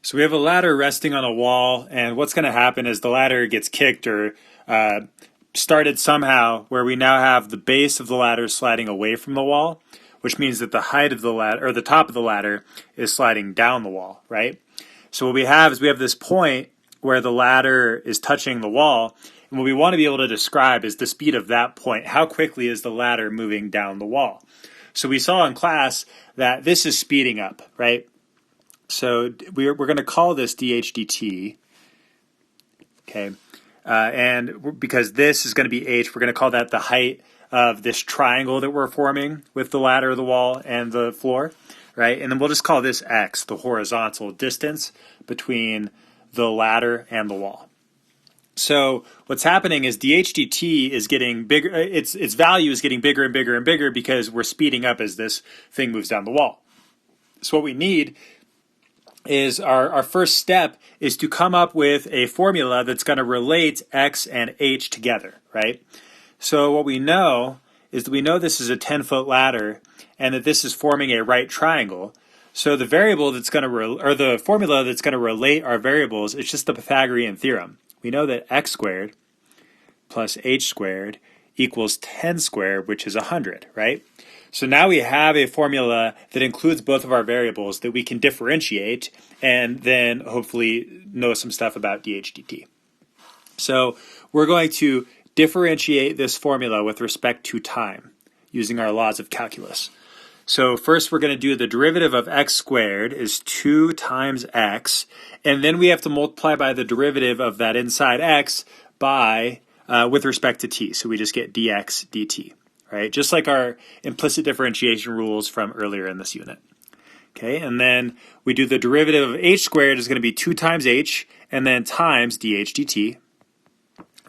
So we have a ladder resting on a wall, and what's going to happen is the ladder gets kicked or started somehow where we now have the base of the ladder sliding away from the wall, which means that the height of the ladder, or the top of the ladder, is sliding down the wall, right? So what we have is we have this point where the ladder is touching the wall, and what we want to be able to describe is the speed of that point. How quickly is the ladder moving down the wall? So we saw in class that this is speeding up, right? So we're going to call this DHDT, okay? And because this is going to be h, we're going to call that the height of this triangle that we're forming with the ladder, the wall, and the floor, right? And then we'll just call this x, the horizontal distance between the ladder and the wall. So what's happening is DHDT is getting bigger, its value is getting bigger and bigger and bigger because we're speeding up as this thing moves down the wall. So what we need is our first step is to come up with a formula that's going to relate x and h together, right? So what we know is that we know this is a 10-foot ladder and that this is forming a right triangle. So the variable that's going to, or the formula that's going to relate our variables is just the Pythagorean theorem. We know that x squared plus h squared equals 10 squared, which is 100, right? So now we have a formula that includes both of our variables that we can differentiate and then hopefully know some stuff about DHDT. So we're going to differentiate this formula with respect to time using our laws of calculus. So first we're going to do the derivative of x squared is 2 times x, and then we have to multiply by the derivative of that inside x by with respect to t. So we just get dx dt. Right? Just like our implicit differentiation rules from earlier in this unit. Okay, and then we do the derivative of h squared is going to be 2 times h and then times dh dt,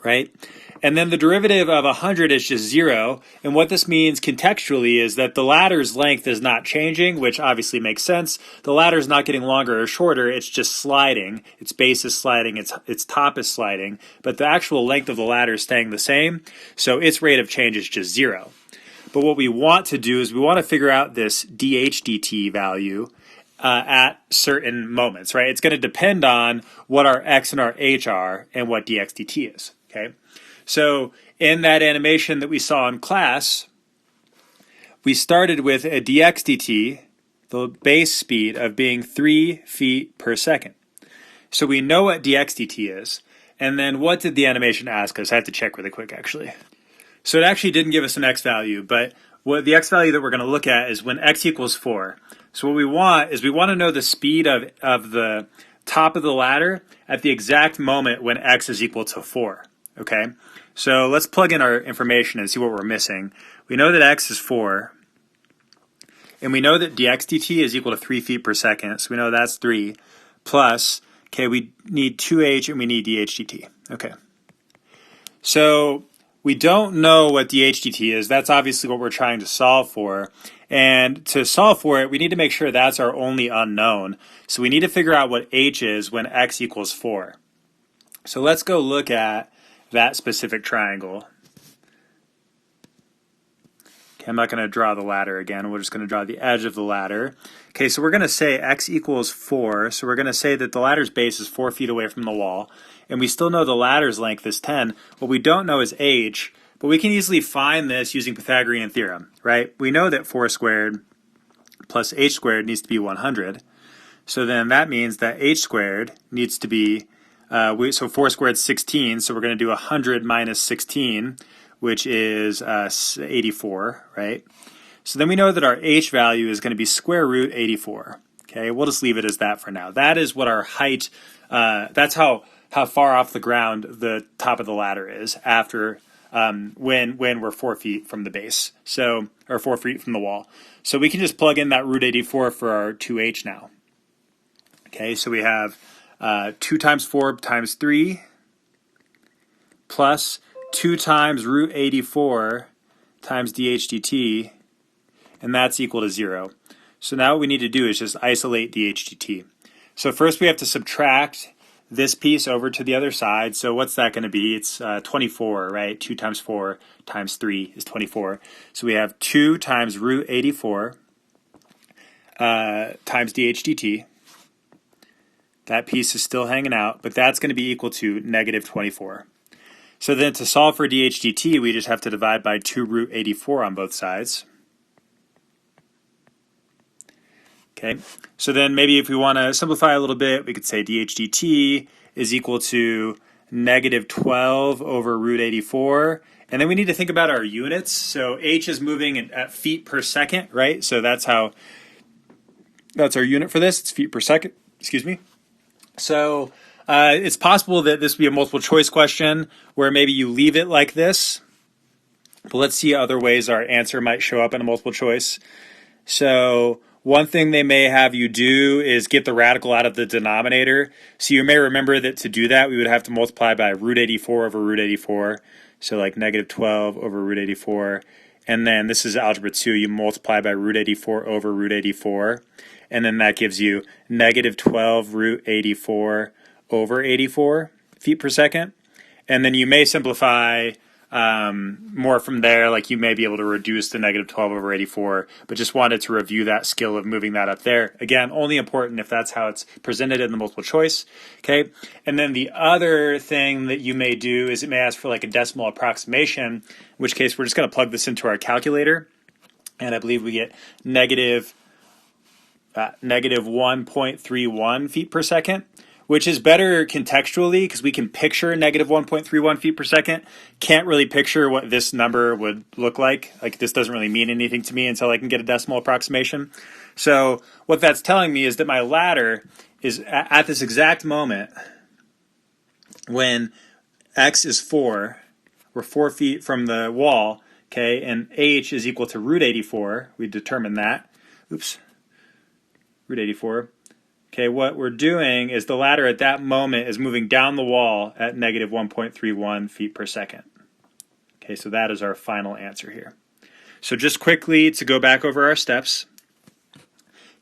right? And then the derivative of 100 is just 0, and what this means contextually is that the ladder's length is not changing, which obviously makes sense. The ladder's not getting longer or shorter, it's just sliding. Its base is sliding, its top is sliding, but the actual length of the ladder is staying the same, so its rate of change is just 0. But what we want to do is we want to figure out this DHDT value at certain moments, right? It's going to depend on what our x and our h are and what dxdt is, okay? So in that animation that we saw in class, we started with a dxdt, the base speed of being 3 feet per second. So we know what dxdt is, and then what did the animation ask us? I have to check really quick actually. So it actually didn't give us an x value, but what the x value that we're going to look at is when x equals 4. So what we want is we want to know the speed of the top of the ladder at the exact moment when x is equal to 4. Okay, so let's plug in our information and see what we're missing. We know that x is 4, and we know that dx dt is equal to 3 feet per second, so we know that's 3, plus, okay, we need 2h and we need dh dt. Okay, so we don't know what DHDT is. That's obviously what we're trying to solve for. And to solve for it, we need to make sure that's our only unknown. So we need to figure out what h is when x equals 4. So let's go look at that specific triangle. Okay, I'm not going to draw the ladder again. We're just going to draw the edge of the ladder. Okay, so we're going to say x equals 4. So we're going to say that the ladder's base is 4 feet away from the wall. And we still know the ladder's length is 10. What we don't know is h, but we can easily find this using Pythagorean theorem, right? We know that 4 squared plus h squared needs to be 100. So then that means that h squared needs to be, so 4 squared is 16, so we're going to do 100 minus 16, which is 84, right? So then we know that our h value is going to be square root 84. Okay, we'll just leave it as that for now. That is what our height, that's how far off the ground the top of the ladder is after when we're 4 feet from the base, so or 4 feet from the wall. So we can just plug in that root 84 for our 2h now. Okay, so we have 2 times 4 times 3 plus 2 times root 84 times dHdt, and that's equal to 0. So now what we need to do is just isolate dHdt. So first we have to subtract this piece over to the other side. So what's that going to be? It's 24, right? 2 times 4 times 3 is 24. So we have 2 times root 84 times dH dt That piece is still hanging out, but that's going to be equal to negative 24. So then to solve for DHDT, we just have to divide by 2 root 84 on both sides. Okay, so then maybe if we want to simplify a little bit, we could say DHDT is equal to negative 12 over root 84. And then we need to think about our units. So h is moving at feet per second, right? So that's our unit for this. It's feet per second, excuse me. So it's possible that this would be a multiple choice question where maybe you leave it like this. But let's see other ways our answer might show up in a multiple choice. So one thing they may have you do is get the radical out of the denominator. So you may remember that to do that, we would have to multiply by root 84 over root 84. So like negative 12 over root 84. And then this is algebra 2. You multiply by root 84 over root 84. And then that gives you negative 12 root 84 over 84 feet per second. And then you may simplify more from there, like you may be able to reduce the negative 12 over 84, but just wanted to review that skill of moving that up there. Again, only important if that's how it's presented in the multiple choice, okay? And then the other thing that you may do is it may ask for like a decimal approximation, in which case we're just going to plug this into our calculator, and I believe we get negative 1.31 feet per second. Which is better contextually because we can picture negative 1.31 feet per second. Can't really picture what this number would look like. Like this doesn't really mean anything to me until I can get a decimal approximation. So what that's telling me is that my ladder is at this exact moment when x is 4, we're 4 feet from the wall, okay, and h is equal to root 84. We determined that. Oops, root 84. Okay, what we're doing is the ladder at that moment is moving down the wall at negative 1.31 feet per second. Okay, so that is our final answer here. So just quickly to go back over our steps.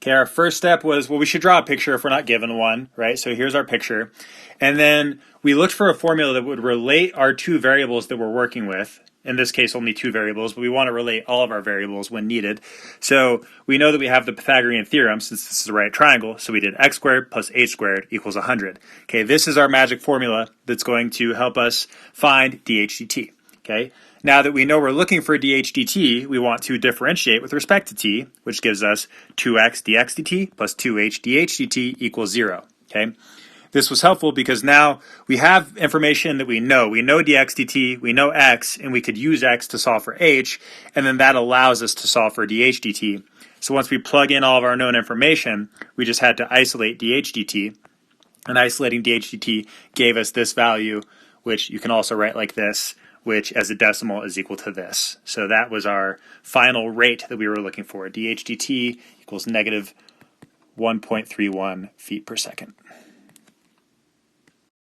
Okay, our first step was, well, we should draw a picture if we're not given one, right? So here's our picture. And then we looked for a formula that would relate our two variables that we're working with. In this case, only two variables, but we want to relate all of our variables when needed. So we know that we have the Pythagorean theorem since this is a right triangle. So we did x squared plus h squared equals 100. Okay, this is our magic formula that's going to help us find DHDT. Okay, now that we know we're looking for DHDT, we want to differentiate with respect to t, which gives us 2x dx dt plus 2h dh dt equals 0. Okay. This was helpful because now we have information that we know. We know dx dt, we know x, and we could use x to solve for h, and then that allows us to solve for dh dt. So once we plug in all of our known information, we just had to isolate dh dt, and isolating dh dt gave us this value, which you can also write like this, which as a decimal is equal to this. So that was our final rate that we were looking for. dh dt equals negative 1.31 feet per second.